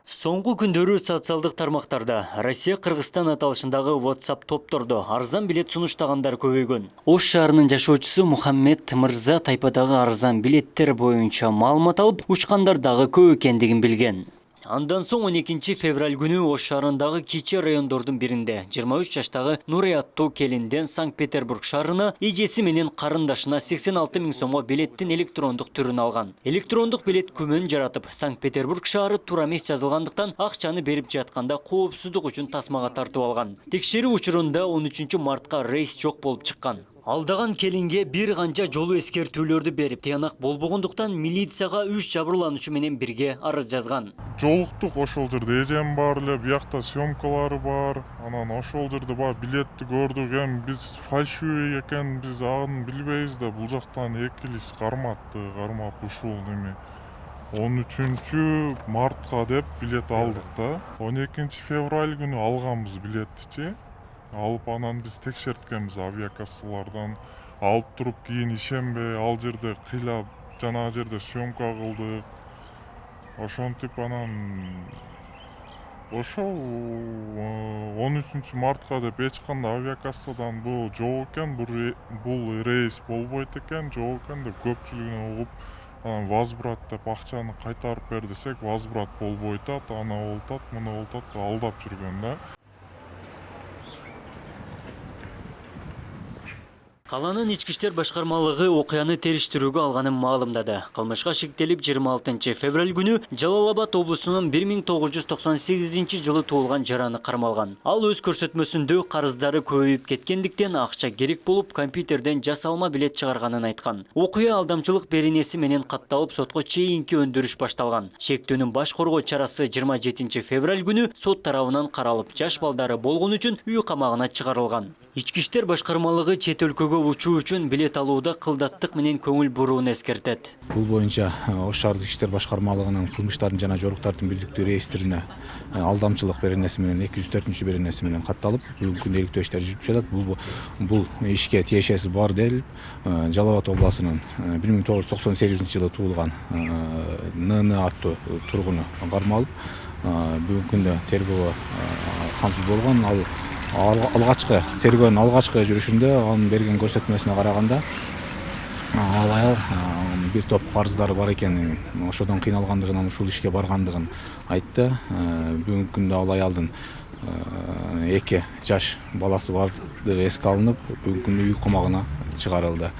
Соңғы күндөрү социалдык тармактарда Россия-Кыргызстан аталышындагы WhatsApp топтордо арзан билет сунуштагандар көбөйгөн. Ош шаарынын жашоочусу Мухаммед Мырза тайпадагы арзан билеттер боюнча маалымат алып, учкандар дагы көп экендигин билген. Андан соң 12 февраль күнү Ош шаарындагы кичи райондордун биринде 23 жаштагы Нурай аттуу келинден Санкт-Петербург шаарына эжеси менен карындашына 86 000 сомго билеттин электрондук түрүн алган. Электрондук билет күмөн жаратып, Санкт-Петербург шаары туура эмес жазылгандыктан акчаны берип жатканда коопсуздук үчүн тасмага тартып алган. Текшерүү учурунда 13 мартка рейс жок болуп чыккан. Алдаган келинге бир канча жолу эскертүүлөрдү берип, тыянак болбогондуктан милицияга 3 жабырлануучу менен бирге арыз жазган. Жолуктук ошол жерде эжем бар эле, биякта съемкалары бар. Анан ошол жерде бар билетти көрдүк, эми биз фальшивый экен, биз аны билбейбиз да, бул жактан 2 лист кармап ушул неме 13 мартка деп билет алдык да. 12 февраль күнү алганбыз билеттичи. Алып анан биз текшерткенбиз авиакассалардан. Алып туруп кийин ишенбей ал жерде кыйлап, жанагы жерде съемка кылдык. Ошентип анан ошол 13 мартка деп эч кандай авиакассадан бул жок экен, бул рейс болбойт экен, жок экен деп көпчүлүгүнө угуп, анан возврат деп акчаны кайтарып бер десек, возврат болбой атат, ана болуп атат, муну болуп атат, алдап жүргөн да. Каланын ички иштер башкармалыгы окуяны териштирүүгө алганын маалымдады. Кылмышка шектелип 26 февраль күнү Жалал-Абад облусунун 1998 жылы туулган жараны кармалган. Ал өз көрсөтмөсүндө карыздары көбөйүп кеткендиктен акча керек болуп, компьютерден жасалма билет чыгарганын айткан. Окуя алдамчылык беренеси менен катталып, сотко чейинки өндүрүш башталган. Шектүүнүн баш коргоо чарасы 27 февраль күнү сот тарабынан каралып, жаш балдары болгон үчүн үй камагына чыгарылган. Ички иштер башкармалыгы чет өлкөгө учуу үчүн билет алууда кылдаттык менен көңүл бурууну эскертет. Бул боюнча Ош шаардык иштер башкармалыгынын кылмыштардын жана жоруктардын бирдиктүү реестрине алдамчылык беренеси менен 204 беренеси менен катталып, бүгүнкү күндө иликтөө иштери жүрүп жатат. Бул ишке тиешеси бар делип, Жалал-Абад облусунун 1998 жылы туулган НН аттуу тургуну кармалып, бүгүнкү күндө тергөө камсыз болгон. Алгачкы тергөөнүн алгачкы жүрүшүндө анын берген көрсөтмөсүнө караганда ал аял бир топ карыздары бар экенин, ошодон кыйналгандыгын, ушул ишке баргандыгын айтты. Бүгүнкү күндө ал аялдын 2 жаш баласы бардыгы эске алынып, бүгүнкү күндө үй камагына чыгарылды.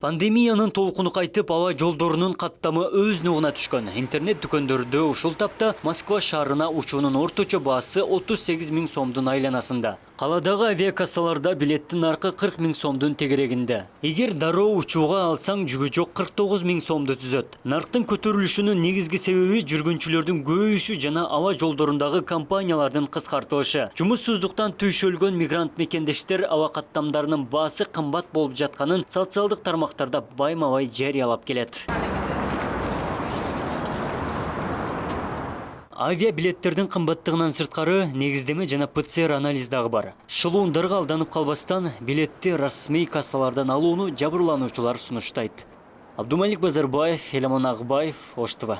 Пандемиянын толкуну кайтып, аба жолдорунун каттамы өз нугуна түшкөн. Интернет дүкөндөрдө ушул тапта Москва шаарына учуунун орточо баасы 38 000 сомдун айланасында. Каладагы авиакассаларда билеттин наркы 40 000 сомдун тегерегинде. Эгер дароо учууга алсаң, жүгү жок 49 000 сомду түзөт. Нарктын көтөрүлүшүнүн негизги себеби жүргүнчүлөрдүн көбөйүшү жана аба жолдорундагы компаниялардын кыскартылышы. Жумуссуздуктан түйшөлгөн мигрант мекендештер аба каттамдарынын баасы кымбат болуп жатканын социалдык тармактарда байма-бай жарыялап келет. Авиа билеттердин кымбаттыгынан сырткары негиздеме жана ПЦР анализ дагы бар. Шылуундарга алданып калбастан, билетти расмий кассалардан алууну жабырлануучулар сунуштайт. Абдумалик Базарбаев, Эламон Акбаев, Ош ТВ.